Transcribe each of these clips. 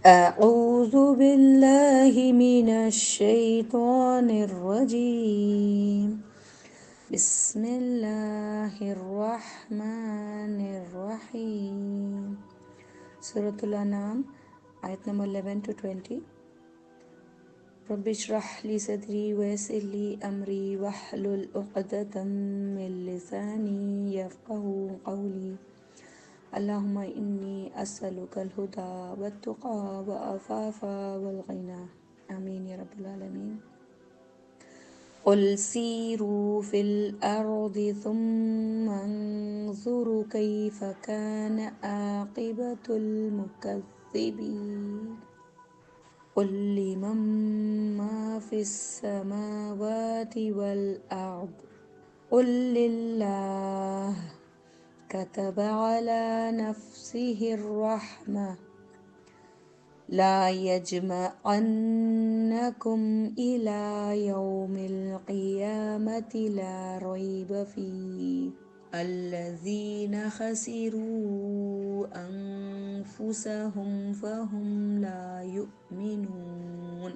أعوذ بالله من الشيطان الرجيم. بسم الله الرحمن الرحيم. سورة الأنعام آية number 11 to 20. رب اشرح لي صدري ويسر لي أمري واحلل عقدة من لساني يفقه قولي. اللهم إني أسألك الهدى والتقى والعفاف والغنى. آمين يا رب العالمين. قل سيروا في الأرض ثم انظروا كيف كان عاقبة المكذبين. قل لمن ما في السماوات والأرض قل لله. كتب على نفسه الرحمة لا يجمعنكم إلى يوم القيامة لا ريب فيه. الذين خسروا أنفسهم فهم لا يؤمنون.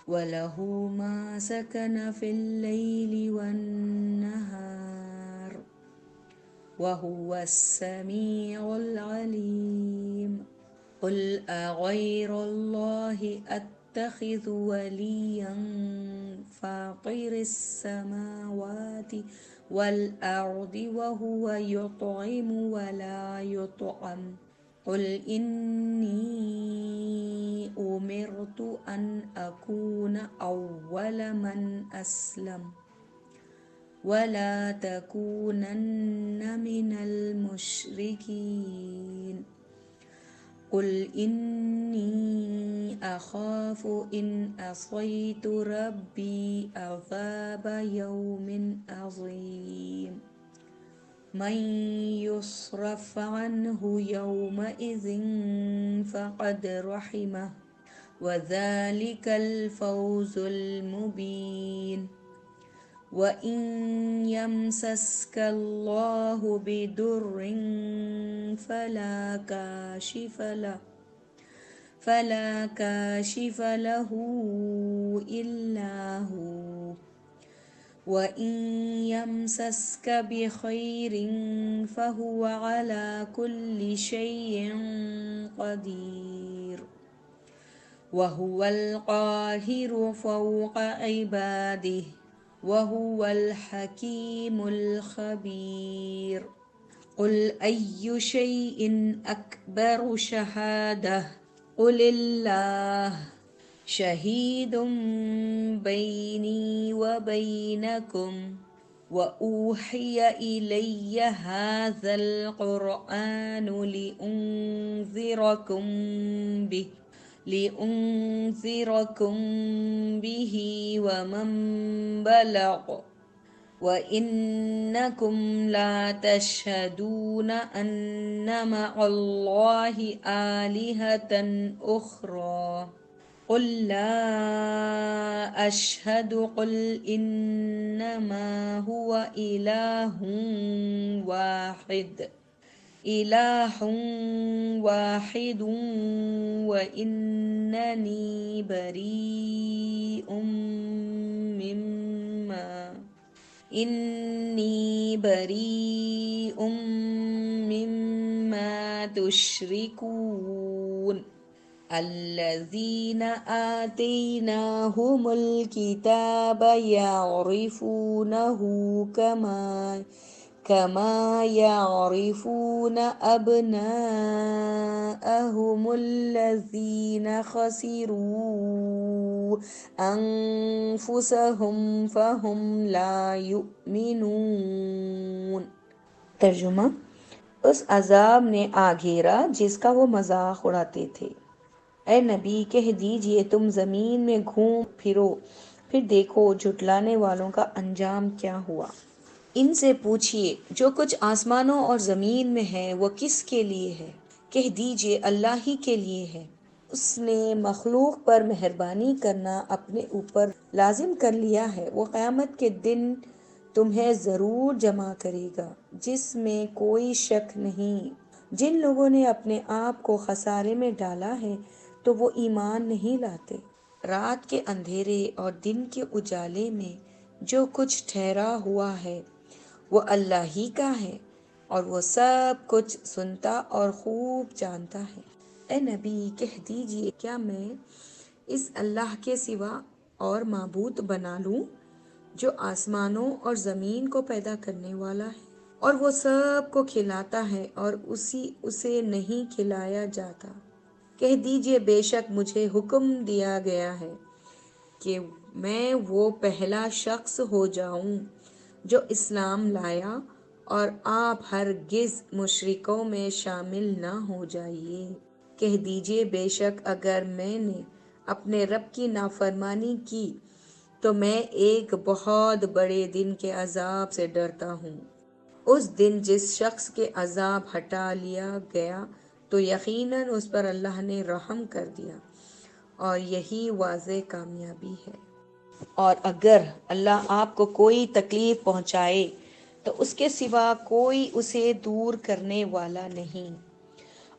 وله ما سكن في الليل والنهار وهو السميع العليم. قل أغير الله أتخذ وليا فاطر السماوات والأرض وهو يطعم ولا يطعم. قل إني أمرت أن أكون أول من أسلم ولا تكونن من المشركين. قل إني أخاف إن عصيت ربي عذاب يوم عظيم. من يصرف عنه يومئذ فقد رحمه وذلك الفوز المبين. وإن يمسسك الله بضر فلا كاشف له إلا هو. وإن يمسسك بخير فهو على كل شيء قدير. وهو القاهر فوق عباده وهو الحكيم الخبير. قل أي شيء أكبر شهادة قل الله شهيد بيني وبينكم. وأوحي إلي هذا القرآن لأنذركم به ومن بلغ. وإنكم لا تشهدون أن مع الله آلهة أخرى. قل لا أشهد قل إنما هو إله واحد وإنني بريء مما تشركون. الذين آتيناهم الكتاب يعرفونه كما يعرفون أبناءهم الذين خسروا أنفسهم فهم لا يؤمنون. ترجمہ: اس عذاب نے آ گھیرا جس کا وہ مذاق اڑاتے تھے۔ اے نبی کہہ دیجئے تم زمین میں گھوم پھرو پھر دیکھو جھٹلانے والوں کا انجام کیا ہوا۔ ان سے پوچھئے جو کچھ آسمانوں اور زمین میں ہے وہ کس کے لیے ہے؟ کہہ دیجئے اللہ ہی کے لیے ہے۔ اس نے مخلوق پر مہربانی کرنا اپنے اوپر لازم کر لیا ہے۔ وہ قیامت کے دن تمہیں ضرور جمع کرے گا جس میں کوئی شک نہیں۔ جن لوگوں نے اپنے آپ کو خسارے میں ڈالا ہے تو وہ ایمان نہیں لاتے۔ رات کے اندھیرے اور دن کے اجالے میں جو کچھ ٹھہرا ہوا ہے وہ اللہ ہی کا ہے اور وہ سب کچھ سنتا اور خوب جانتا ہے۔ اے نبی کہہ دیجئے کیا میں اس اللہ کے سوا اور معبود بنا لوں جو آسمانوں اور زمین کو پیدا کرنے والا ہے اور وہ سب کو کھلاتا ہے اور اسے نہیں کھلایا جاتا۔ کہہ دیجئے بے شک مجھے حکم دیا گیا ہے کہ میں وہ پہلا شخص ہو جاؤں جو اسلام لایا اور آپ ہرگز مشرکوں میں شامل نہ ہو جائیے۔ کہہ دیجئے بے شک اگر میں نے اپنے رب کی نافرمانی کی تو میں ایک بہت بڑے دن کے عذاب سے ڈرتا ہوں۔ اس دن جس شخص کے عذاب ہٹا لیا گیا تو یقیناً اس پر اللہ نے رحم کر دیا اور یہی واضح کامیابی ہے۔ اور اگر اللہ آپ کو کوئی تکلیف پہنچائے تو اس کے سوا کوئی اسے دور کرنے والا نہیں،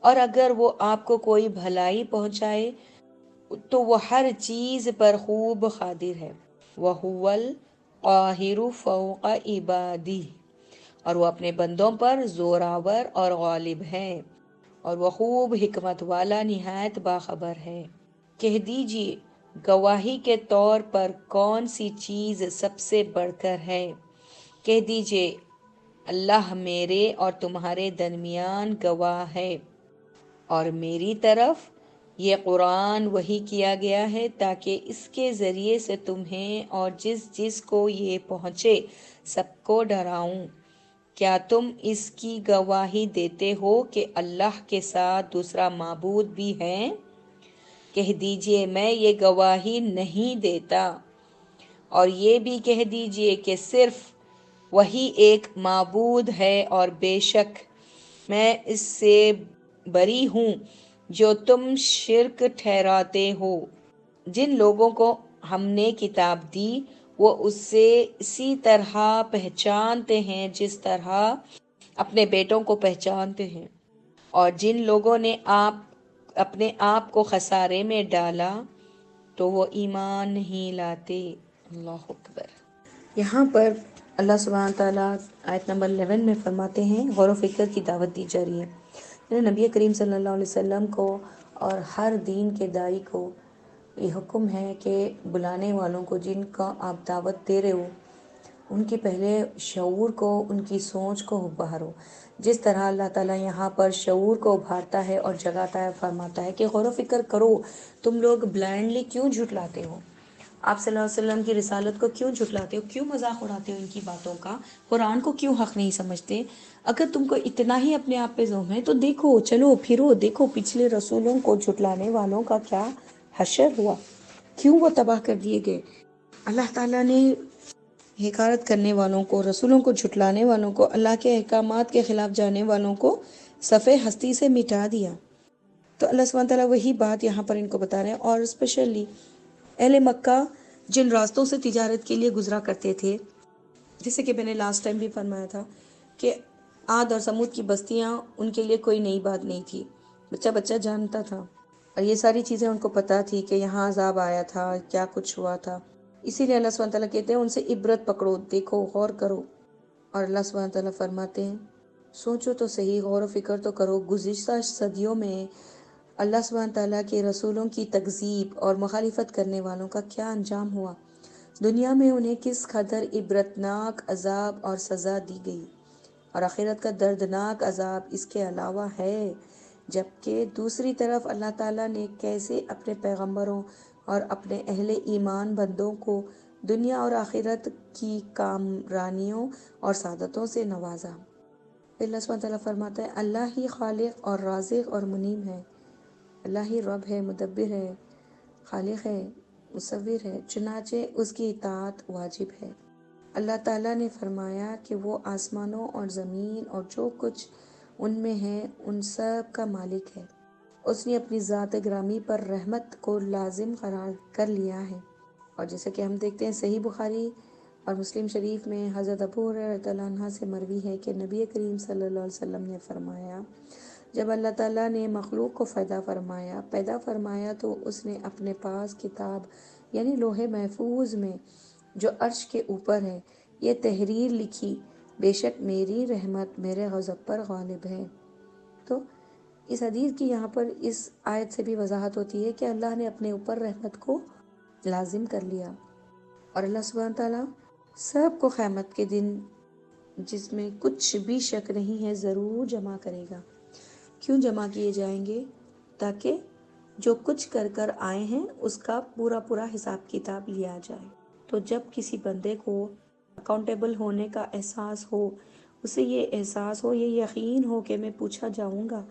اور اگر وہ آپ کو کوئی بھلائی پہنچائے تو وہ ہر چیز پر خوب قادر ہے۔ وَهُوَ الْقَاهِرُ فَوْقَ عِبَادِهِ، اور وہ اپنے بندوں پر زوراور اور غالب ہے اور وہ خوب حکمت والا نہایت باخبر ہے۔ کہہ دیجئے گواہی کے طور پر کون سی چیز سب سے بڑھ کر ہے؟ کہہ دیجئے اللہ میرے اور تمہارے درمیان گواہ ہے، اور میری طرف یہ قرآن وحی کیا گیا ہے تاکہ اس کے ذریعے سے تمہیں اور جس کو یہ پہنچے سب کو ڈراؤں۔ کیا تم اس کی گواہی دیتے ہو کہ اللہ کے ساتھ دوسرا معبود بھی ہے؟ کہہ دیجئے میں یہ گواہی نہیں دیتا، اور یہ بھی کہہ دیجئے کہ صرف وہی ایک معبود ہے اور بے شک میں اس سے بری ہوں جو تم شرک ٹھہراتے ہو۔ جن لوگوں کو ہم نے کتاب دی وہ اسے اسی طرح پہچانتے ہیں جس طرح اپنے بیٹوں کو پہچانتے ہیں، اور جن لوگوں نے اپنے آپ کو خسارے میں ڈالا تو وہ ایمان نہیں لاتے۔ اللہ اکبر۔ یہاں پر اللہ سبحانہ تعالیٰ آیت نمبر 11 میں فرماتے ہیں غور و فکر کی دعوت دی جا رہی ہے۔ یعنی نبی کریم صلی اللہ علیہ وسلم کو اور ہر دین کے داعی کو یہ حکم ہے کہ بلانے والوں کو جن کا آپ دعوت دے رہے ہو ان کے پہلے شعور کو، ان کی سوچ کو ابھارو۔ جس طرح اللہ تعالیٰ یہاں پر شعور کو ابھارتا ہے اور جگاتا ہے، فرماتا ہے کہ غور و فکر کرو، تم لوگ بلائنڈلی کیوں جھٹلاتے ہو؟ آپ صلی اللہ علیہ وسلم کی رسالت کو کیوں جھٹلاتے ہو؟ کیوں مذاق اڑاتے ہو ان کی باتوں کا؟ قرآن کو کیوں حق نہیں سمجھتے؟ اگر تم کو اتنا ہی اپنے آپ پہ ظلم ہے تو دیکھو، چلو پھرو، دیکھو پچھلے رسولوں کو جھٹلانے والوں کا کیا حشر ہوا، کیوں وہ تباہ کر دیے گئے۔ اللہ تعالیٰ نے حقارت کرنے والوں کو، رسولوں کو جھٹلانے والوں کو، اللہ کے احکامات کے خلاف جانے والوں کو صفحہ ہستی سے مٹا دیا۔ تو اللہ سبحانہ تعالیٰ وہی بات یہاں پر ان کو بتا رہے ہیں، اور اسپیشلی اہل مکہ جن راستوں سے تجارت کے لیے گزرا کرتے تھے، جیسے کہ میں نے لاسٹ ٹائم بھی فرمایا تھا کہ عاد اور سمود کی بستیاں ان کے لیے کوئی نئی بات نہیں تھی، بچہ بچہ جانتا تھا، اور یہ ساری چیزیں ان کو پتہ تھی کہ یہاں عذاب آیا تھا، کیا کچھ ہوا تھا۔ اسی لیے اللہ سبحانہ تعالیٰ کہتے ہیں ان سے عبرت پکڑو، دیکھو، غور کرو۔ اور اللہ سبحانہ تعالیٰ فرماتے ہیں سوچو تو صحیح، غور و فکر تو کرو، گزشتہ صدیوں میں اللہ سبحانہ تعالیٰ کے رسولوں کی تکذیب اور مخالفت کرنے والوں کا کیا انجام ہوا، دنیا میں انہیں کس قدر عبرتناک عذاب اور سزا دی گئی، اور آخرت کا دردناک عذاب اس کے علاوہ ہے۔ جبکہ دوسری طرف اللہ تعالیٰ نے کیسے اپنے پیغمبروں اور اپنے اہل ایمان بندوں کو دنیا اور آخرت کی کامرانیوں اور سعادتوں سے نوازا۔ اللہ سبحانہ تعالیٰ فرماتا ہے اللہ ہی خالق اور رازق اور منیم ہے، اللہ ہی رب ہے، مدبر ہے، خالق ہے، مصور ہے، چنانچہ اس کی اطاعت واجب ہے۔ اللہ تعالیٰ نے فرمایا کہ وہ آسمانوں اور زمین اور جو کچھ ان میں ہے ان سب کا مالک ہے۔ اس نے اپنی ذات گرامی پر رحمت کو لازم قرار کر لیا ہے، اور جیسا کہ ہم دیکھتے ہیں صحیح بخاری اور مسلم شریف میں حضرت ابو ہریرہ رضی اللہ عنہ سے مروی ہے کہ نبی کریم صلی اللہ علیہ وسلم نے فرمایا جب اللہ تعالیٰ نے مخلوق کو پیدا فرمایا تو اس نے اپنے پاس کتاب یعنی لوح محفوظ میں جو عرش کے اوپر ہے یہ تحریر لکھی، بے شک میری رحمت میرے غضب پر غالب ہے۔ تو اس حدیث کی یہاں پر اس آیت سے بھی وضاحت ہوتی ہے کہ اللہ نے اپنے اوپر رحمت کو لازم کر لیا، اور اللہ سبحانہ تعالیٰ سب کو قیامت کے دن، جس میں کچھ بھی شک نہیں ہے، ضرور جمع کرے گا۔ کیوں جمع کیے جائیں گے؟ تاکہ جو کچھ کر آئے ہیں اس کا پورا حساب کتاب لیا جائے۔ تو جب کسی بندے کو اکاؤنٹیبل ہونے کا احساس ہو، اسے یہ احساس ہو، یہ یقین ہو کہ میں پوچھا جاؤں گا،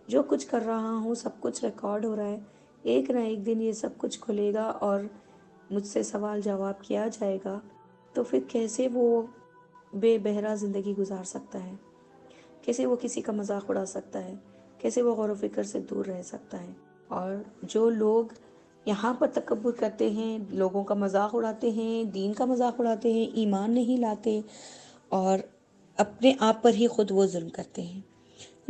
جو کچھ کر رہا ہوں سب کچھ ریکارڈ ہو رہا ہے، ایک نہ ایک دن یہ سب کچھ کھلے گا اور مجھ سے سوال جواب کیا جائے گا، تو پھر کیسے وہ بے بہرا زندگی گزار سکتا ہے؟ کیسے وہ کسی کا مذاق اڑا سکتا ہے؟ کیسے وہ غور و فکر سے دور رہ سکتا ہے؟ اور جو لوگ یہاں پر تکبر کرتے ہیں، لوگوں کا مذاق اڑاتے ہیں، دین کا مذاق اڑاتے ہیں، ایمان نہیں لاتے اور اپنے آپ پر ہی خود وہ ظلم کرتے ہیں،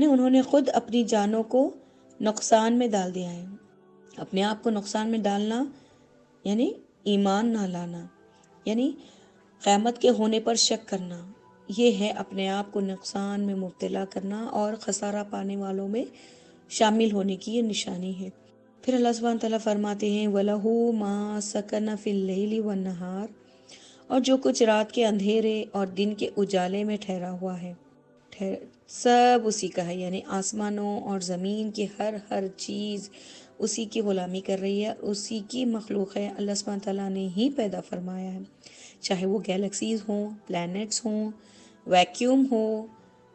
انہوں نے خود اپنی جانوں کو نقصان میں ڈال دیا ہے۔ اپنے آپ کو نقصان میں ڈالنا یعنی ایمان نہ لانا، یعنی قیامت کے ہونے پر شک کرنا، یہ ہے اپنے آپ کو نقصان میں مبتلا کرنا اور خسارہ پانے والوں میں شامل ہونے کی یہ نشانی ہے۔ پھر اللہ سبحانہ تعالیٰ فرماتے ہیں وَلَهُ مَا سَكَنَ فِي اللَّيْلِ وَالنَّهَارِ، اور جو کچھ رات کے اندھیرے اور دن کے اجالے میں ٹھہرا ہوا ہے، سب اسی کا ہے، یعنی آسمانوں اور زمین کی ہر چیز اسی کی غلامی کر رہی ہے، اسی کی مخلوق ہے، اللہ سبحانہ تعالیٰ نے ہی پیدا فرمایا ہے، چاہے وہ گیلیکسیز ہوں، پلینٹس ہوں، ویکیوم ہو،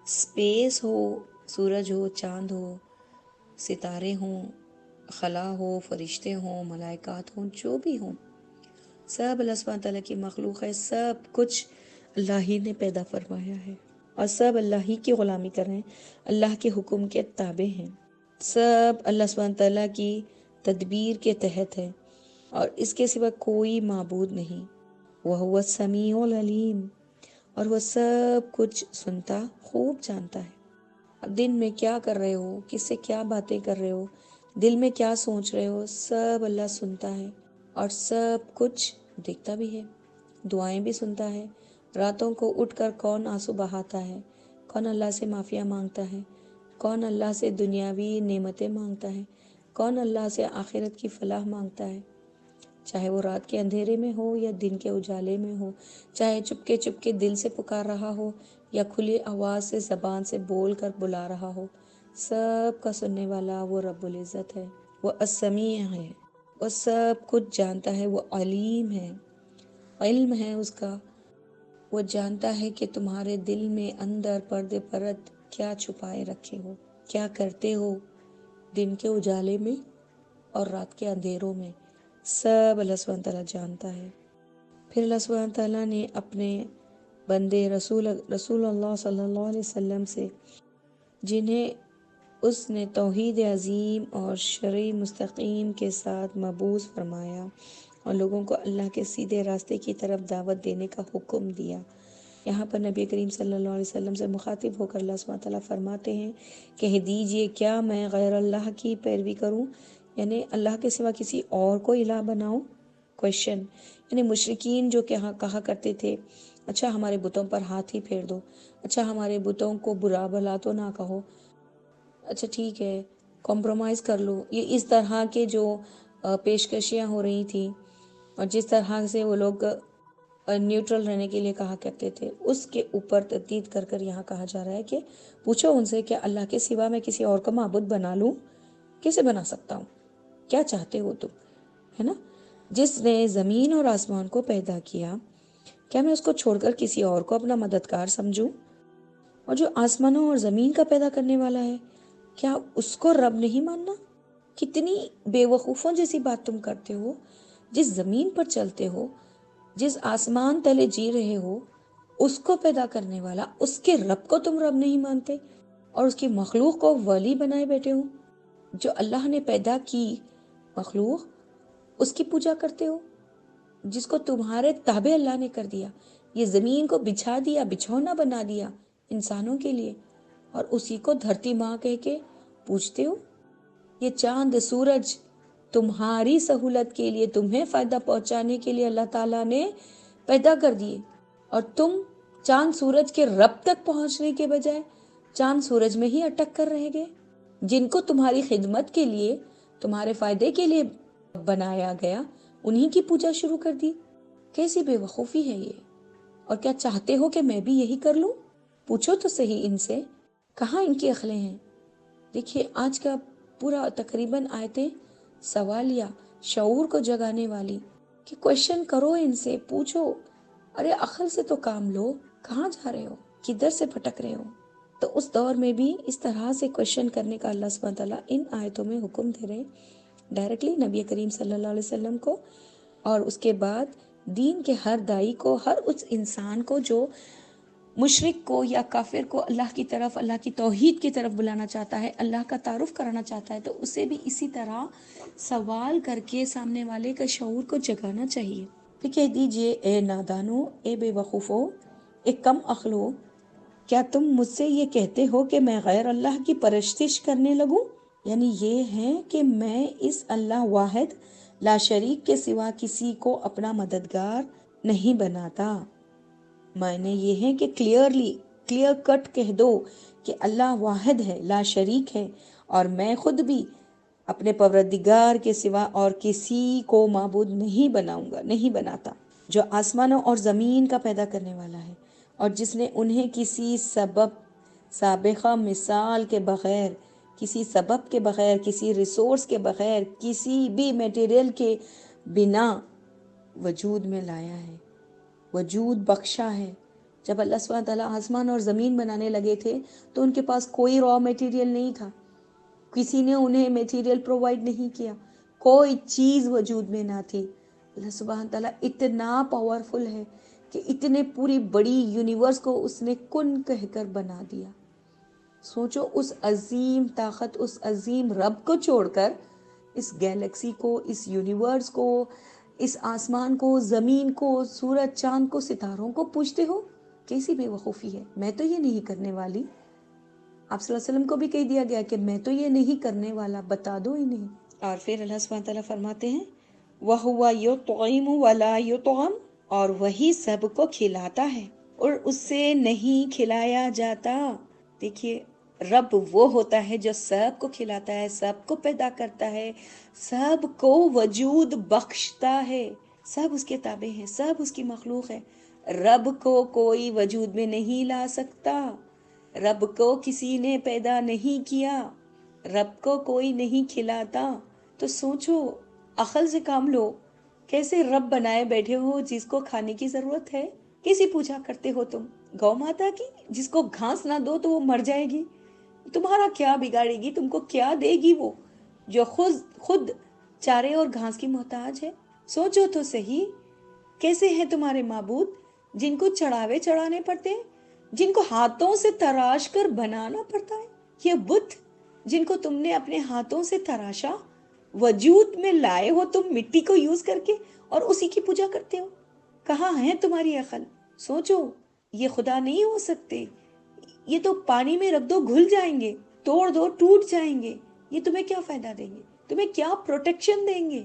اسپیس ہو، سورج ہو، چاند ہو، ستارے ہوں، خلا ہو، فرشتے ہوں، ملائکات ہوں، جو بھی ہوں، سب اللہ سبحانہ تعالیٰ کی مخلوق ہے، سب کچھ اللہ ہی نے پیدا فرمایا ہے اور سب اللہ ہی کی غلامی کر رہے ہیں، اللہ کے حکم کے تابع ہیں، سب اللہ سبحانہ تعالیٰ کی تدبیر کے تحت ہے اور اس کے سوا کوئی معبود نہیں۔ وَهُوَ السَّمِيعُ الْعَلِيمُ، اور وہ سب کچھ سنتا، خوب جانتا ہے۔ اب دن میں کیا کر رہے ہو، کس سے کیا باتیں کر رہے ہو، دل میں کیا سوچ رہے ہو، سب اللہ سنتا ہے اور سب کچھ دیکھتا بھی ہے، دعائیں بھی سنتا ہے۔ راتوں کو اٹھ کر کون آنسو بہاتا ہے، کون اللہ سے معافیہ مانگتا ہے، کون اللہ سے دنیاوی نعمتیں مانگتا ہے، کون اللہ سے آخرت کی فلاح مانگتا ہے، چاہے وہ رات کے اندھیرے میں ہو یا دن کے اجالے میں ہو، چاہے چپ کے دل سے پکار رہا ہو یا کھلی آواز سے زبان سے بول کر بلا رہا ہو، سب کا سننے والا وہ رب العزت ہے، وہ السمیع ہے، وہ سب کچھ جانتا ہے، وہ علیم ہے، علم ہے اس کا، وہ جانتا ہے کہ تمہارے دل میں اندر پردے پرد کیا چھپائے رکھے ہو، کیا کرتے ہو دن کے اجالے میں اور رات کے اندھیروں میں، سب اللہ سبحانہ تعالیٰ جانتا ہے۔ پھر اللہ سبحانہ تعالیٰ نے اپنے بندے رسول اللہ صلی اللہ علیہ وسلم سے، جنہیں اس نے توحید عظیم اور شرع مستقیم کے ساتھ مبعوث فرمایا اور لوگوں کو اللہ کے سیدھے راستے کی طرف دعوت دینے کا حکم دیا، یہاں پر نبی کریم صلی اللہ علیہ وسلم سے مخاطب ہو کر اللہ سبحانہ تعالیٰ فرماتے ہیں کہہ دیجئے کیا میں غیر اللہ کی پیروی کروں، یعنی اللہ کے سوا کسی اور کو الہ بناؤں؟ کویشچن، یعنی مشرکین جو کہا کرتے تھے اچھا ہمارے بتوں پر ہاتھ ہی پھیر دو، اچھا ہمارے بتوں کو برا بھلا تو نہ کہو، اچھا ٹھیک ہے کمپرومائز کر لو، یہ اس طرح کے جو پیشکشیاں ہو رہی تھیں اور جس طرح سے وہ لوگ نیوٹرل رہنے کے لیے کہا کرتے تھے، اس کے اوپر تردید کر کر یہاں کہا جا رہا ہے کہ پوچھو ان سے کہ اللہ کے سوا میں کسی اور کا معبود بنا لوں؟ کیسے بنا سکتا ہوں؟ کیا چاہتے ہو تم؟ ہے نا، جس نے زمین اور آسمان کو پیدا کیا، کیا میں اس کو چھوڑ کر کسی اور کو اپنا مددگار سمجھوں؟ اور جو آسمانوں اور زمین کا پیدا کرنے والا ہے، کیا اس کو رب نہیں ماننا؟ کتنی بے وقوفوں جیسی بات تم کرتے ہو، جس زمین پر چلتے ہو، جس آسمان تلے جی رہے ہو، اس کو پیدا کرنے والا، اس کے رب کو تم رب نہیں مانتے اور اس کی مخلوق کو ولی بنائے بیٹھے ہو، جو اللہ نے پیدا کی مخلوق اس کی پوجا کرتے ہو، جس کو تمہارے تابع اللہ نے کر دیا، یہ زمین کو بچھا دیا، بچھونا بنا دیا انسانوں کے لیے، اور اسی کو دھرتی ماں کہہ کے پوچھتے ہو؟ یہ چاند سورج تمہاری سہولت کے لیے، تمہیں فائدہ پہنچانے کے لیے اللہ تعالیٰ نے پیدا کر دیے، اور تم چاند سورج کے رب تک پہنچنے کے بجائے چاند سورج میں ہی اٹک کر رہ گئے، جن کو تمہاری خدمت کے لیے، تمہارے فائدے کے لیے بنایا گیا، انہی کی پوجا شروع کر دی۔ کیسی بے وقوفی ہے یہ! اور کیا چاہتے ہو کہ میں بھی یہی کر لوں؟ پوچھو تو صحیح ان سے، کہاں ان کی عقلیں ہیں؟ دیکھیے آج کا پورا تقریباً آیتیں سوالیہ، شعور کو جگانے والی، کہ کویشچن کرو ان سے، پوچھو، ارے عقل سے تو کام لو، کہاں جا رہے ہو، کدھر سے پھٹک رہے ہو؟ تو اس دور میں بھی اس طرح سے کویشچن کرنے کا اللہ سبحانہ تعالیٰ ان آیتوں میں حکم دے رہے ہیں ڈائریکٹلی نبی کریم صلی اللہ علیہ وسلم کو، اور اس کے بعد دین کے ہر دائی کو، ہر اس انسان کو جو مشرک کو یا کافر کو اللہ کی طرف، اللہ کی توحید کی طرف بلانا چاہتا ہے، اللہ کا تعارف کرانا چاہتا ہے، تو اسے بھی اسی طرح سوال کر کے سامنے والے کا شعور کو جگانا چاہیے۔ پھر کہہ دیجئے اے نادانو، اے بے وقوفو، اے کم عقلو، کیا تم مجھ سے یہ کہتے ہو کہ میں غیر اللہ کی پرستش کرنے لگوں؟ یعنی یہ ہے کہ میں اس اللہ واحد لا شریک کے سوا کسی کو اپنا مددگار نہیں بناتا۔ معنی یہ ہے کہ کلیئر کٹ کہہ دو کہ اللہ واحد ہے، لا شریک ہے، اور میں خود بھی اپنے پروردگار کے سوا اور کسی کو معبود نہیں بناؤں گا، نہیں بناتا، جو آسمانوں اور زمین کا پیدا کرنے والا ہے، اور جس نے انہیں کسی سبب سابقہ مثال کے بغیر، کسی سبب کے بغیر، کسی ریسورس کے بغیر، کسی بھی میٹیریل کے بنا وجود میں لایا ہے، وجود بخشا ہے۔ جب اللہ سبحانہ تعالیٰ آسمان اور زمین بنانے لگے تھے تو ان کے پاس کوئی را میٹیریل نہیں تھا، کسی نے انہیں میٹیریل پرووائڈ نہیں کیا، کوئی چیز وجود میں نہ تھی۔ اللہ سبحانہ تعالیٰ اتنا پاورفل ہے کہ اتنے پوری بڑی یونیورس کو اس نے کن کہہ کر بنا دیا۔ سوچو اس عظیم طاقت، اس عظیم رب کو چھوڑ کر اس گیلیکسی کو، اس یونیورس کو، اس آسمان کو، زمین کو، سورج چاند کو، ستاروں کو پوچھتے ہو؟ کیسی بے وقوفی ہے! میں تو یہ نہیں کرنے والی۔ آپ صلی اللہ علیہ وسلم کو بھی کہہ دیا گیا کہ میں تو یہ نہیں کرنے والا، بتا دو انہیں۔ اور پھر اللہ سبحانہ تعالیٰ فرماتے ہیں وَهُوَ يُطْعِمُ وَلَا يُطْعَمُ، اور وہی سب کو کھلاتا ہے اور اس سے نہیں کھلایا جاتا۔ دیکھیے رب وہ ہوتا ہے جو سب کو کھلاتا ہے، سب کو پیدا کرتا ہے، سب کو وجود بخشتا ہے، سب اس کے تابع ہیں، سب اس کی مخلوق ہے۔ رب کو کوئی وجود میں نہیں لا سکتا، رب کو کسی نے پیدا نہیں کیا، رب کو کوئی نہیں کھلاتا۔ تو سوچو، عقل سے کام لو، کیسے رب بنائے بیٹھے ہو جس کو کھانے کی ضرورت ہے؟ کیسی پوجا کرتے ہو تم؟ گو ماتا کی، جس کو گھاس نہ دو تو وہ مر جائے گی، تمہارا کیا بگاڑے گی، تم کو کیا دے گی وہ جو خود چارے اور گھاس کی محتاج ہے؟ سوچو تو صحیح، کیسے ہیں تمہارے معبود جن کو چڑھاوے چڑھانے پڑتے ہیں، جن کو ہاتھوں سے تراش کر بنانا پڑتا ہے؟ یہ بت جن کو تم نے اپنے ہاتھوں سے تراشا، وجود میں لائے ہو تم مٹی کو یوز کر کے، اور اسی کی پوجا کرتے ہو؟ کہاں ہے تمہاری عقل؟ سوچو، یہ خدا نہیں ہو سکتے، یہ تو پانی میں رکھ دو گھل جائیں گے، توڑ دو ٹوٹ جائیں گے، یہ تمہیں کیا فائدہ دیں گے، تمہیں کیا پروٹیکشن دیں گے؟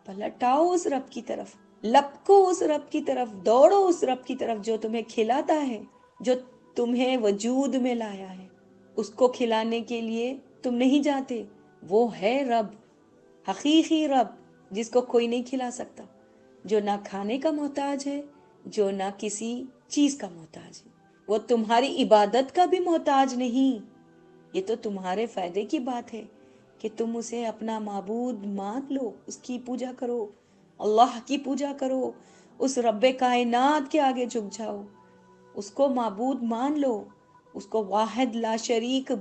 پلٹاؤ اس رب کی طرف، لپکو اس رب کی طرف، دوڑو اس رب کی طرف جو تمہیں کھلاتا ہے، جو تمہیں وجود میں لایا ہے۔ اس کو کھلانے کے لیے تم نہیں جاتے، وہ ہے رب، حقیقی رب جس کو کوئی نہیں کھلا سکتا، جو نہ کھانے کا محتاج ہے، جو نہ کسی چیز کا محتاج ہے۔ وہ تمہاری عبادت کا بھی محتاج نہیں۔ یہ تو تمہارے فائدے کی بات ہے کہ تم اسے اپنا معبود مان لو، اس کی پوجا کرو، اللہ کی پوجا کرو، اس رب کائنات کے آگے جھک جاؤ، اس کو معبود مان لو، اس کو واحد لا شریک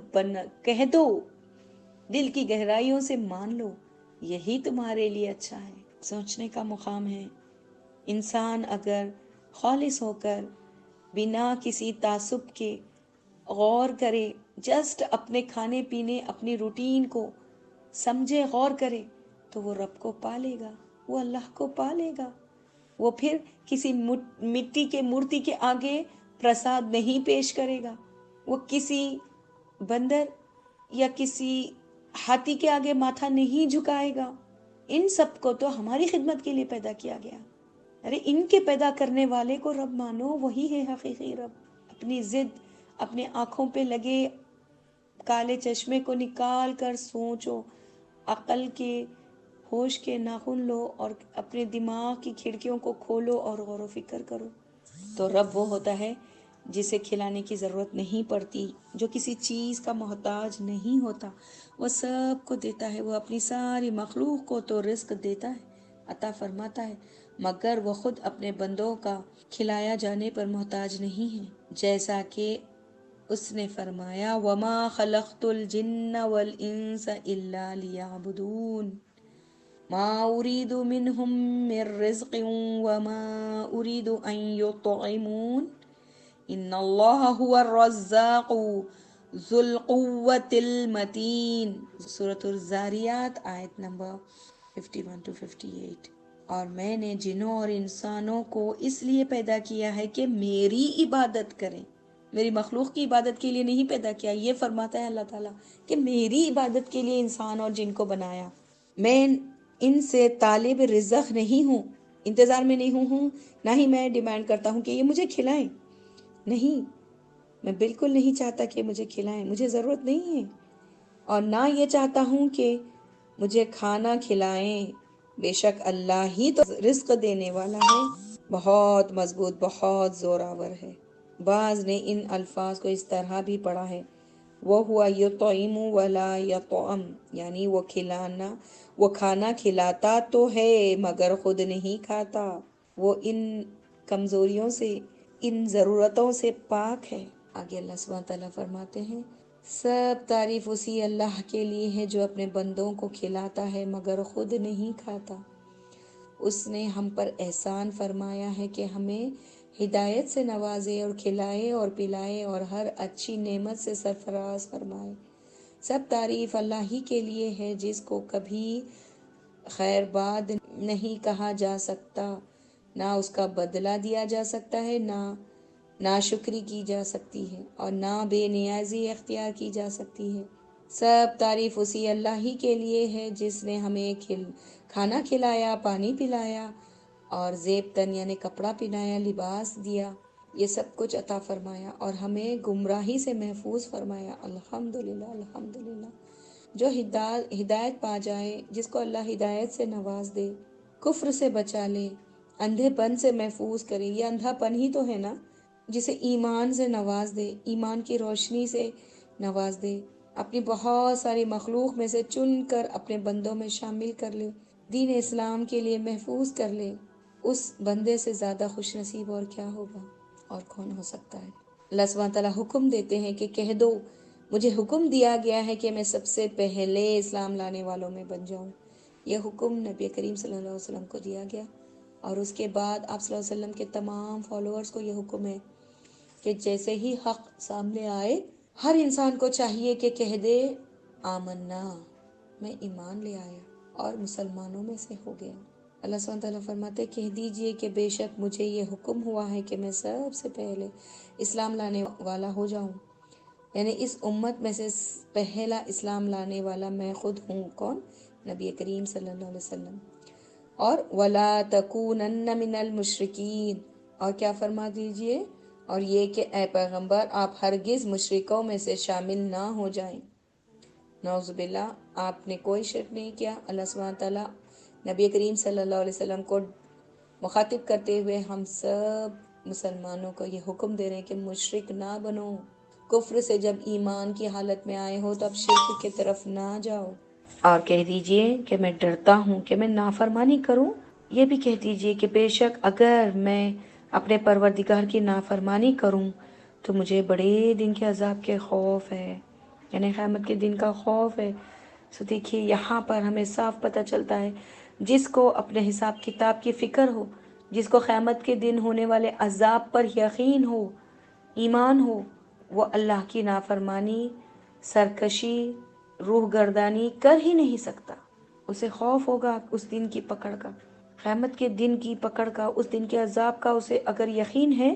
کہہ دو، دل کی گہرائیوں سے مان لو، یہی تمہارے لیے اچھا ہے۔ سوچنے کا مقام ہے، انسان اگر خالص ہو کر بنا کسی تعصب کے غور کرے، جسٹ اپنے کھانے پینے، اپنی روٹین کو سمجھے، غور کرے، تو وہ رب کو پالے گا، وہ اللہ کو پالے گا۔ وہ پھر کسی مٹی کے مورتی کے آگے پرساد نہیں پیش کرے گا، وہ کسی بندر یا کسی ہاتھی کے آگے ماتھا نہیں جھکائے گا. ان سب کو تو ہماری خدمت کے لیے پیدا کیا گیا. ارے ان کے پیدا کرنے والے کو رب مانو، وہی ہے حقیقی رب. اپنی ضد، اپنے آنکھوں پہ لگے کالے چشمے کو نکال کر سوچو، عقل کے ہوش کے ناخن لو اور اپنے دماغ کی کھڑکیوں کو کھولو اور غور و فکر کرو. تو رب وہ ہوتا ہے جسے کھلانے کی ضرورت نہیں پڑتی، جو کسی چیز کا محتاج نہیں ہوتا، وہ سب کو دیتا ہے. وہ اپنی ساری مخلوق کو تو رزق دیتا ہے، عطا فرماتا ہے، مگر وہ خود اپنے بندوں کا کھلایا جانے پر محتاج نہیں ہے. جیسا کہ اس نے فرمایا وَمَا خَلَقْتُ الْجِنَّ وَالْإِنسَ إِلَّا لِيَعْبُدُونَ مَا أُرِيدُ مِنْهُمْ مِنْ رِزْقٍ وَمَا أُرِيدُ أَنْ يُطْعِمُونَ إِنَّ اللَّهَ هُوَ الرَّزَّاقُ ذُو الْقُوَّةِ الْمَتِينُ. سورۃ الذاریات آیت نمبر 51 to 58. اور میں نے جنوں اور انسانوں کو اس لیے پیدا کیا ہے کہ میری عبادت کریں. میری مخلوق کی عبادت کے لیے نہیں پیدا کیا. یہ فرماتا ہے اللہ تعالیٰ کہ میری عبادت کے لیے انسان اور جن کو بنایا. میں ان سے طالب رزق نہیں ہوں، انتظار میں نہیں ہوں، نہ ہی میں ڈیمانڈ کرتا ہوں کہ یہ مجھے کھلائیں. نہیں، میں بالکل نہیں چاہتا کہ مجھے کھلائیں، مجھے ضرورت نہیں ہے. اور نہ یہ چاہتا ہوں کہ مجھے کھانا کھلائیں. بے شک اللہ ہی تو رزق دینے والا ہے، بہت مضبوط، بہت زوراور ہے. بعض نے ان الفاظ کو اس طرح بھی پڑھا ہے وَهُوَ يُطْعِمُ وَلَا يَطْعَمُ، یعنی وہ کھانا کھلاتا تو ہے مگر خود نہیں کھاتا. وہ ان کمزوریوں سے، ان ضرورتوں سے پاک ہے. آگے اللہ سبحانہ تعالیٰ فرماتے ہیں سب تعریف اسی اللہ کے لیے ہے جو اپنے بندوں کو کھلاتا ہے مگر خود نہیں کھاتا. اس نے ہم پر احسان فرمایا ہے کہ ہمیں ہدایت سے نوازے اور کھلائے اور پلائے اور ہر اچھی نعمت سے سرفراز فرمائے. سب تعریف اللہ ہی کے لیے ہے جس کو کبھی خیر باد نہیں کہا جا سکتا، نہ اس کا بدلہ دیا جا سکتا ہے، نہ ناشکری کی جا سکتی ہے اور نہ بے نیازی اختیار کی جا سکتی ہے. سب تعریف اسی اللہ ہی کے لیے ہے جس نے ہمیں کھانا کھلایا، پانی پلایا اور زیب تن یعنی کپڑا پہنایا، لباس دیا، یہ سب کچھ عطا فرمایا اور ہمیں گمراہی سے محفوظ فرمایا. الحمدللہ الحمدللہ. جو ہدایت پا جائے، جس کو اللہ ہدایت سے نواز دے، کفر سے بچا لے، اندھے پن سے محفوظ کرے. یہ اندھا پن ہی تو ہے نا، جسے ایمان سے نواز دے، ایمان کی روشنی سے نواز دے، اپنی بہت ساری مخلوق میں سے چن کر اپنے بندوں میں شامل کر لے، دین اسلام کے لیے محفوظ کر لے. اس بندے سے زیادہ خوش نصیب اور کیا ہوگا، اور کون ہو سکتا ہے. اللہ سبحانہ تعالیٰ حکم دیتے ہیں کہ کہہ دو مجھے حکم دیا گیا ہے کہ میں سب سے پہلے اسلام لانے والوں میں بن جاؤں. یہ حکم نبی کریم صلی اللہ علیہ وسلم کو دیا گیا اور اس کے بعد آپ صلی اللہ علیہ وسلم کے تمام فالوورز کو یہ حکم ہے کہ جیسے ہی حق سامنے آئے ہر انسان کو چاہیے کہ کہہ دے آمنا، میں ایمان لے آیا اور مسلمانوں میں سے ہو گیا. اللہ سبحانہ تعالیٰ فرماتے کہہ دیجئے کہ بے شک مجھے یہ حکم ہوا ہے کہ میں سب سے پہلے اسلام لانے والا ہو جاؤں، یعنی اس امت میں سے پہلا اسلام لانے والا میں خود ہوں. کون؟ نبی کریم صلی اللہ علیہ وسلم. اور وَلَا تَكُونَنَّ مِنَ الْمُشْرِكِينَ، اور کیا فرما دیجئے، اور یہ کہ اے پیغمبر آپ ہرگز مشرکوں میں سے شامل نہ ہو جائیں. نعوذ باللہ، آپ نے کوئی شرک نہیں کیا. اللہ سبحانہ تعالیٰ نبی کریم صلی اللہ علیہ وسلم کو مخاطب کرتے ہوئے ہم سب مسلمانوں کو یہ حکم دے رہے ہیں کہ مشرک نہ بنو. کفر سے جب ایمان کی حالت میں آئے ہو تو اب شرک کی طرف نہ جاؤ. اور کہہ دیجئے کہ میں ڈرتا ہوں کہ میں نافرمانی کروں. یہ بھی کہہ دیجئے کہ بے شک اگر میں اپنے پروردگار کی نافرمانی کروں تو مجھے بڑے دن کے عذاب کے خوف ہے، یعنی قیامت کے دن کا خوف ہے. سو دیکھیے یہاں پر ہمیں صاف پتہ چلتا ہے جس کو اپنے حساب کتاب کی فکر ہو، جس کو قیامت کے دن ہونے والے عذاب پر یقین ہو، ایمان ہو، وہ اللہ کی نافرمانی، سرکشی، روح گردانی کر ہی نہیں سکتا. اسے خوف ہوگا اس دن کی پکڑ کا، قیامت کے دن کی پکڑ کا، اس دن کے عذاب کا. اسے اگر یقین ہے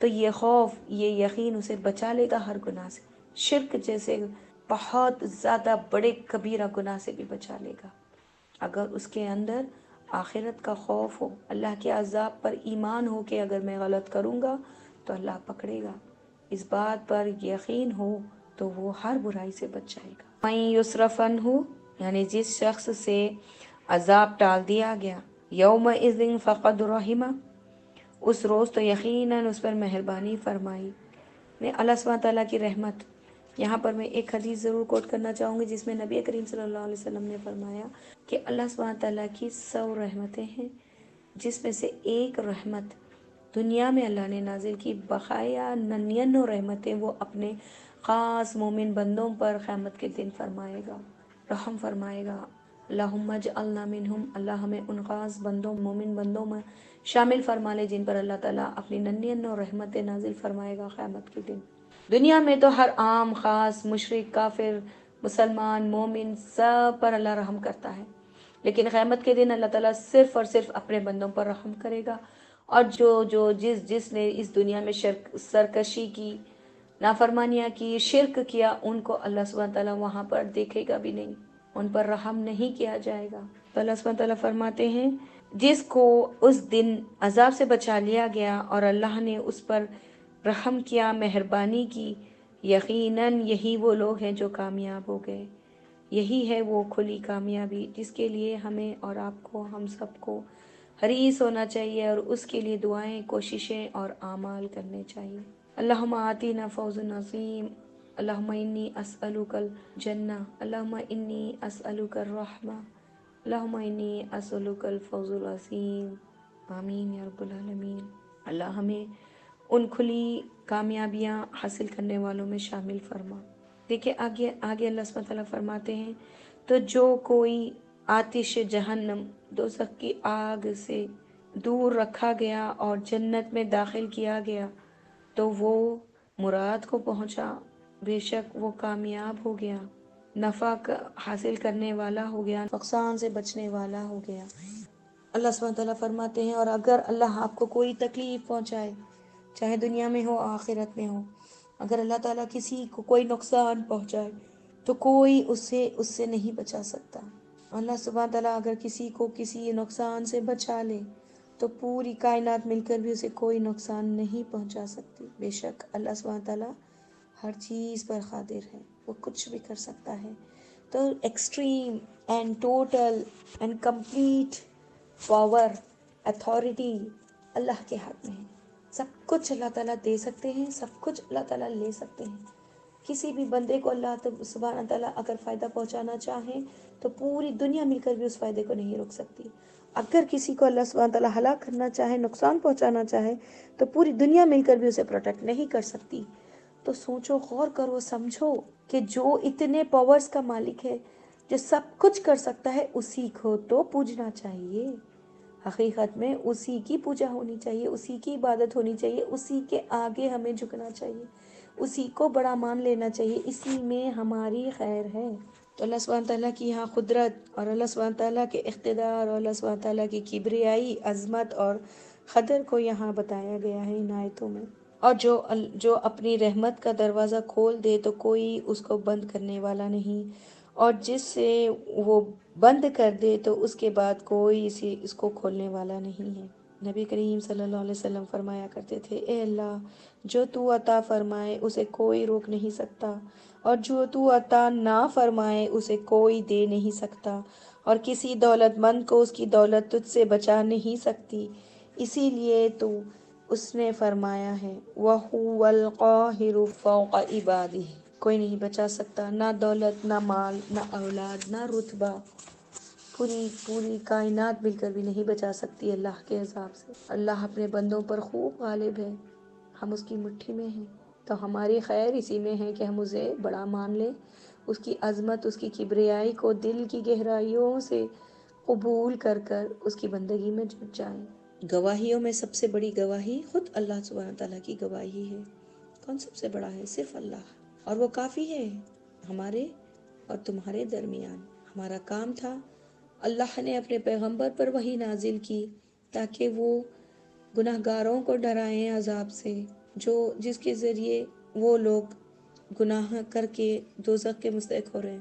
تو یہ خوف، یہ یقین اسے بچا لے گا ہر گناہ سے. شرک جیسے بہت زیادہ بڑے کبیرہ گناہ سے بھی بچا لے گا اگر اس کے اندر آخرت کا خوف ہو، اللہ کے عذاب پر ایمان ہو کہ اگر میں غلط کروں گا تو اللہ پکڑے گا، اس بات پر یقین ہو تو وہ ہر برائی سے بچ جائے گا۔ مَن یصرف عنہ، یعنی جس شخص سے عذاب ٹال دیا گیا، یومئذ فقد رحمہ، اس روز تو یقیناً اس پر مہربانی فرمائی نے اللہ سبحانہ تعالیٰ کی رحمت۔ یہاں پر میں ایک حدیث ضرور کوٹ کرنا چاہوں گی جس میں نبی کریم صلی اللہ علیہ وسلم نے فرمایا کہ اللہ سبحانہ تعالیٰ کی 100 رحمتیں ہیں، جس میں سے ایک رحمت دنیا میں اللہ نے نازل کی، بقایا 99 رحمتیں وہ اپنے خاص مومن بندوں پر قیامت کے دن فرمائے گا، رحم فرمائے گا۔ اللہم اجعلنا منہم، اللہ ہمیں ان خاص بندوں، مومن بندوں میں شامل فرما لے جن پر اللہ تعالیٰ اپنی 99 رحمتیں نازل فرمائے گا قیامت کے دن۔ دنیا میں تو ہر عام، خاص، مشرک، کافر، مسلمان، مومن سب پر اللہ رحم کرتا ہے، لیکن قیامت کے دن اللہ تعالیٰ صرف اور صرف اپنے بندوں پر رحم کرے گا، اور جس نے اس دنیا میں سرکشی کی، نافرمانیاں کی، شرک کیا، ان کو اللہ سبحانہ تعالیٰ وہاں پر دیکھے گا بھی نہیں، ان پر رحم نہیں کیا جائے گا۔ تو اللہ سبحانہ تعالیٰ فرماتے ہیں جس کو اس دن عذاب سے بچا لیا گیا اور اللہ نے اس پر رحم کیا، مہربانی کی، یقیناً یہی وہ لوگ ہیں جو کامیاب ہو گئے، یہی ہے وہ کھلی کامیابی جس کے لیے ہمیں اور آپ کو، ہم سب کو حریص ہونا چاہیے اور اس کے لیے دعائیں، کوششیں اور اعمال کرنے چاہیے۔ اللہم آتینا فوز عظیم، اللہم انی اسألک الجنہ، اللہم انی اسألک الرحمہ، اللہم انی اسألک الفوز العظیم، آمین یا رب العالمین۔ اللہ ہمیں ان کھلی کامیابیاں حاصل کرنے والوں میں شامل فرما۔ دیکھیں آگے اللہ سبحانہ تعالیٰ فرماتے ہیں تو جو کوئی آتش جہنم، دوزخ کی آگ سے دور رکھا گیا اور جنت میں داخل کیا گیا تو وہ مراد کو پہنچا، بے شک وہ کامیاب ہو گیا، نفع حاصل کرنے والا ہو گیا، نقصان سے بچنے والا ہو گیا۔ اللہ سبحانہ تعالیٰ فرماتے ہیں اور اگر اللہ آپ کو کوئی تکلیف پہنچائے، چاہے دنیا میں ہو آخرت میں ہو، اگر اللہ تعالیٰ کسی کو کوئی نقصان پہنچائے تو کوئی اس سے نہیں بچا سکتا۔ اللہ سبحانہ تعالیٰ اگر کسی کو کسی نقصان سے بچا لے تو پوری کائنات مل کر بھی اسے کوئی نقصان نہیں پہنچا سکتی۔ بے شک اللہ سبحانہ تعالیٰ ہر چیز پر قادر ہے، وہ کچھ بھی کر سکتا ہے۔ تو extreme and total and complete power, authority Allah کے ہاتھ میں ہے۔ سب کچھ اللہ تعالیٰ دے سکتے ہیں، سب کچھ اللہ تعالیٰ لے سکتے ہیں۔ کسی بھی بندے کو اللہ سبحانہ تعالیٰ اگر فائدہ پہنچانا چاہیں تو پوری دنیا مل کر بھی اس فائدے کو نہیں روک سکتی۔ اگر کسی کو اللہ سبحانہ تعالیٰ ہلاک کرنا چاہے، نقصان پہنچانا چاہے تو پوری دنیا مل کر بھی اسے پروٹیکٹ نہیں کر سکتی۔ تو سوچو، غور کرو، سمجھو کہ جو اتنے پاورز کا مالک ہے، جو سب کچھ کر سکتا ہے، اسی کو تو پوجنا چاہیے۔ حقیقت میں اسی کی پوجا ہونی چاہیے، اسی کی عبادت ہونی چاہیے، اسی کے آگے ہمیں جھکنا چاہیے، اسی کو بڑا مان لینا چاہیے، اسی میں ہماری خیر ہے۔ تو اللہ سبحانہ تعالیٰ کی یہاں قدرت اور اللہ سبحانہ تعالیٰ کے اقتدار اور اللہ سبحانہ تعالیٰ کی کبریائی، عظمت اور قدر کو یہاں بتایا گیا ہے ان آیتوں میں۔ اور جو اپنی رحمت کا دروازہ کھول دے تو کوئی اس کو بند کرنے والا نہیں، اور جس سے وہ بند کر دے تو اس کے بعد کوئی اس کو کھولنے والا نہیں ہے۔ نبی کریم صلی اللہ علیہ وسلم فرمایا کرتے تھے، اے اللہ، جو تو عطا فرمائے اسے کوئی روک نہیں سکتا، اور جو تو عطا نہ فرمائے اسے کوئی دے نہیں سکتا، اور کسی دولت مند کو اس کی دولت تجھ سے بچا نہیں سکتی، اسی لیے تو اس نے فرمایا ہے وَهُوَ الْقَاهِرُ فَوْقَ عِبَادِهِ، کوئی نہیں بچا سکتا، نہ دولت، نہ مال، نہ اولاد، نہ رتبہ، پوری کائنات مل کر بھی نہیں بچا سکتی اللہ کے عذاب سے۔ اللہ اپنے بندوں پر خوب غالب ہے، ہم اس کی مٹھی میں ہیں، تو ہماری خیر اسی میں ہے کہ ہم اسے بڑا مان لیں، اس کی عظمت، اس کی کبریائی کو دل کی گہرائیوں سے قبول کر اس کی بندگی میں جٹ جائیں۔ گواہیوں میں سب سے بڑی گواہی خود اللہ سبحانہ تعالیٰ کی گواہی ہے۔ کون سب سے بڑا ہے؟ صرف اللہ، اور وہ کافی ہے ہمارے اور تمہارے درمیان۔ ہمارا کام تھا، اللہ نے اپنے پیغمبر پر وحی نازل کی تاکہ وہ گناہ گاروں کو ڈرائیں عذاب سے، جس کے ذریعے وہ لوگ گناہ کر کے دوزخ کے مستحق ہو رہے ہیں،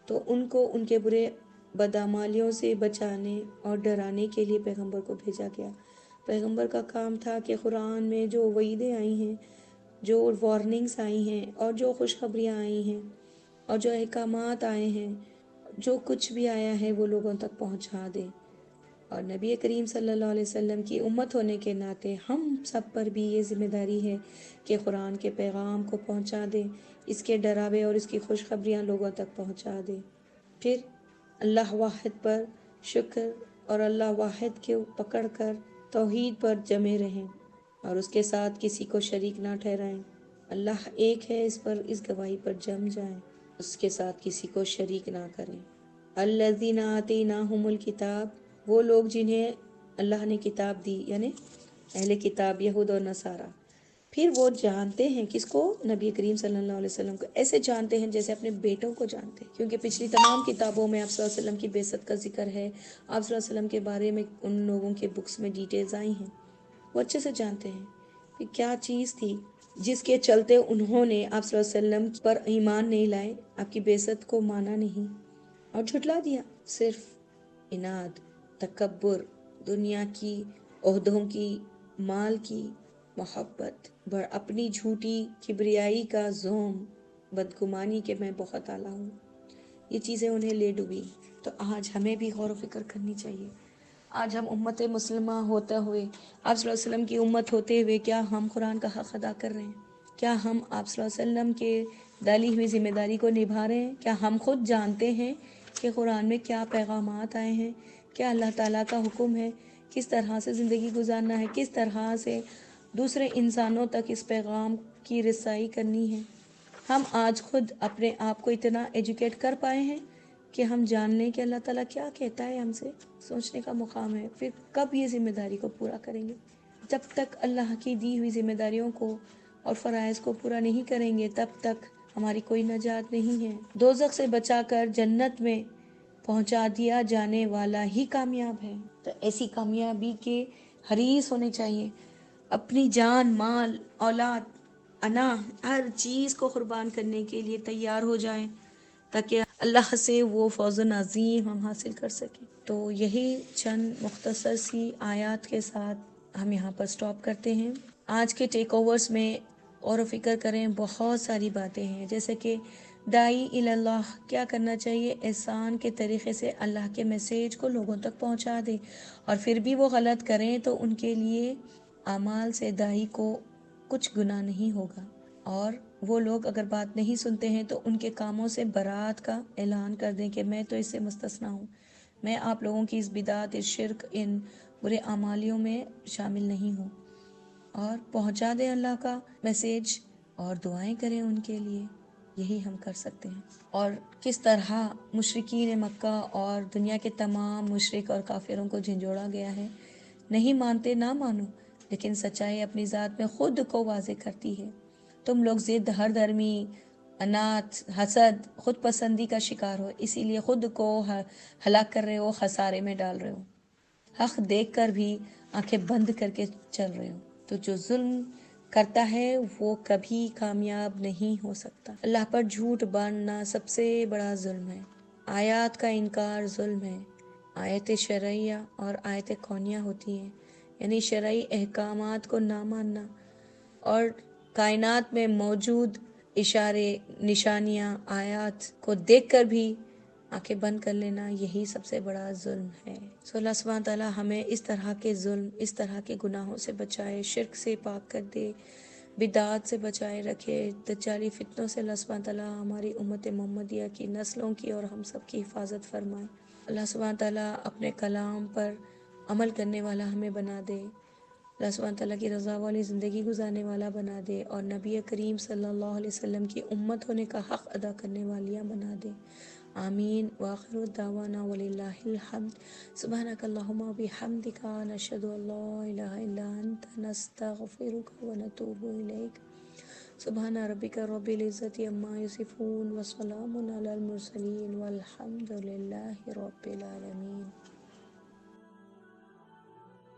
تو ان کو ان کے برے بدعمالیوں سے بچانے اور ڈرانے کے لیے پیغمبر کو بھیجا گیا۔ پیغمبر کا کام تھا کہ قرآن میں جو وعیدیں آئی ہیں، جو وارننگز آئی ہیں، اور جو خوشخبریاں آئی ہیں، اور جو احکامات آئے ہیں، جو کچھ بھی آیا ہے وہ لوگوں تک پہنچا دے۔ اور نبی کریم صلی اللہ علیہ وسلم کی امت ہونے کے ناطے ہم سب پر بھی یہ ذمہ داری ہے کہ قرآن کے پیغام کو پہنچا دے، اس کے ڈراوے اور اس کی خوشخبریاں لوگوں تک پہنچا دے۔ پھر اللہ واحد پر شکر اور اللہ واحد کو پکڑ کر توحید پر جمے رہیں اور اس کے ساتھ کسی کو شریک نہ ٹھہرائیں۔ اللہ ایک ہے، اس پر اس گواہی پر جم جائیں، اس کے ساتھ کسی کو شریک نہ کریں۔ الذین آتیناہم الکتاب، وہ لوگ جنہیں اللہ نے کتاب دی، یعنی اہل کتاب یہود اور نصارہ۔ پھر وہ جانتے ہیں کس کو؟ نبی کریم صلی اللہ علیہ وسلم کو ایسے جانتے ہیں جیسے اپنے بیٹوں کو جانتے ہیں، کیونکہ پچھلی تمام کتابوں میں آپ صلی اللہ علیہ وسلم کی بعثت کا ذکر ہے، آپ صلی اللہ علیہ وسلم کے بارے میں ان لوگوں کے بکس میں ڈیٹیلز آئی ہیں۔ وہ اچھے سے جانتے ہیں کہ کیا چیز تھی جس کے چلتے انہوں نے آپ صلی اللہ علیہ وسلم پر ایمان نہیں لائے، آپ کی بعثت کو مانا نہیں اور جھٹلا دیا۔ صرف اناد، تکبر، دنیا کی، عہدوں کی، مال کی محبت، اپنی جھوٹی کبریائی کا زوم، بدگمانی کہ میں بہت اعلیٰ ہوں، یہ چیزیں انہیں لے ڈوبی۔ تو آج ہمیں بھی غور و فکر کرنی چاہیے۔ آج ہم امت مسلمہ ہوتے ہوئے، آپ صلی اللہ علیہ وسلم کی امت ہوتے ہوئے، کیا ہم قرآن کا حق ادا کر رہے ہیں؟ کیا ہم آپ صلی اللہ علیہ وسلم کے ڈالی ہوئی ذمہ داری کو نبھا رہے ہیں؟ کیا ہم خود جانتے ہیں کہ قرآن میں کیا پیغامات آئے ہیں؟ کیا اللہ تعالیٰ کا حکم ہے؟ کس طرح سے زندگی گزارنا ہے؟ کس طرح سے دوسرے انسانوں تک اس پیغام کی رسائی کرنی ہے؟ ہم آج خود اپنے آپ کو اتنا ایجوکیٹ کر پائے ہیں کہ ہم جان لیں کہ اللہ تعالیٰ کیا کہتا ہے ہم سے؟ سوچنے کا مقام ہے۔ پھر کب یہ ذمہ داری کو پورا کریں گے؟ جب تک اللہ کی دی ہوئی ذمہ داریوں کو اور فرائض کو پورا نہیں کریں گے تب تک ہماری کوئی نجات نہیں ہے۔ دوزخ سے بچا کر جنت میں پہنچا دیا جانے والا ہی کامیاب ہے۔ تو ایسی کامیابی کے حریص ہونے چاہیے، اپنی جان، مال، اولاد، انا، ہر چیز کو قربان کرنے کے لیے تیار ہو جائیں تاکہ اللہ سے وہ فوز عظیم ہم حاصل کر سکیں۔ تو یہی چند مختصر سی آیات کے ساتھ ہم یہاں پر سٹاپ کرتے ہیں۔ آج کے ٹیک اوورز میں غور و فکر کریں، بہت ساری باتیں ہیں، جیسے کہ داعی اللہ کیا کرنا چاہیے؟ احسان کے طریقے سے اللہ کے میسیج کو لوگوں تک پہنچا دے، اور پھر بھی وہ غلط کریں تو ان کے لیے اعمال سے داعی کو کچھ گناہ نہیں ہوگا، اور وہ لوگ اگر بات نہیں سنتے ہیں تو ان کے کاموں سے برات کا اعلان کر دیں کہ میں تو اس سے مستثنا ہوں، میں آپ لوگوں کی اس بدعت، اس شرک، ان برے اعمالیوں میں شامل نہیں ہوں، اور پہنچا دیں اللہ کا میسیج اور دعائیں کریں ان کے لیے۔ یہی ہم کر سکتے ہیں۔ اور کس طرح مشرکین مکہ اور دنیا کے تمام مشرک اور کافروں کو جھنجھوڑا گیا ہے، نہیں مانتے نہ مانو، لیکن سچائی اپنی ذات میں خود کو واضح کرتی ہے۔ تم لوگ ضد، ہر درمی، انات، حسد، خود پسندی کا شکار ہو، اسی لیے خود کو ہلاک کر رہے ہو، خسارے میں ڈال رہے ہو، حق دیکھ کر بھی آنکھیں بند کر کے چل رہے ہو۔ تو جو ظلم کرتا ہے وہ کبھی کامیاب نہیں ہو سکتا۔ اللہ پر جھوٹ باندھنا سب سے بڑا ظلم ہے۔ آیات کا انکار ظلم ہے۔ آیت شرعیہ اور آیت کونیہ ہوتی ہیں، یعنی شرعی احکامات کو نہ ماننا، اور کائنات میں موجود اشارے، نشانیاں، آیات کو دیکھ کر بھی آنکھیں بند کر لینا، یہی سب سے بڑا ظلم ہے۔ اللہ سبحانہ تعالیٰ ہمیں اس طرح کے ظلم، اس طرح کے گناہوں سے بچائے، شرک سے پاک کر دے، بدعات سے بچائے رکھے، دجالی فتنوں سے اللہ سبحانہ تعالیٰ ہماری امت محمدیہ کی نسلوں کی اور ہم سب کی حفاظت فرمائے۔ اللہ سبحانہ تعالیٰ اپنے کلام پر عمل کرنے والا ہمیں بنا دے، اللہ سبحانہ تعالیٰ کی رضا والی زندگی گزارنے والا بنا دے، اور نبی کریم صلی اللہ علیہ وسلم کی امت ہونے کا حق ادا کرنے والیاں بنا دے۔ آمین۔ وآخر دعوانا وللہ الحمد۔ سبحانک اللہم وبحمدک، نشہد ان لا الہ الا انت، نستغفرک ونتوب الیک۔ سبحان ربک رب العزت عما یصفون، وسلام علی المرسلین، والحمد للہ رب العالمین۔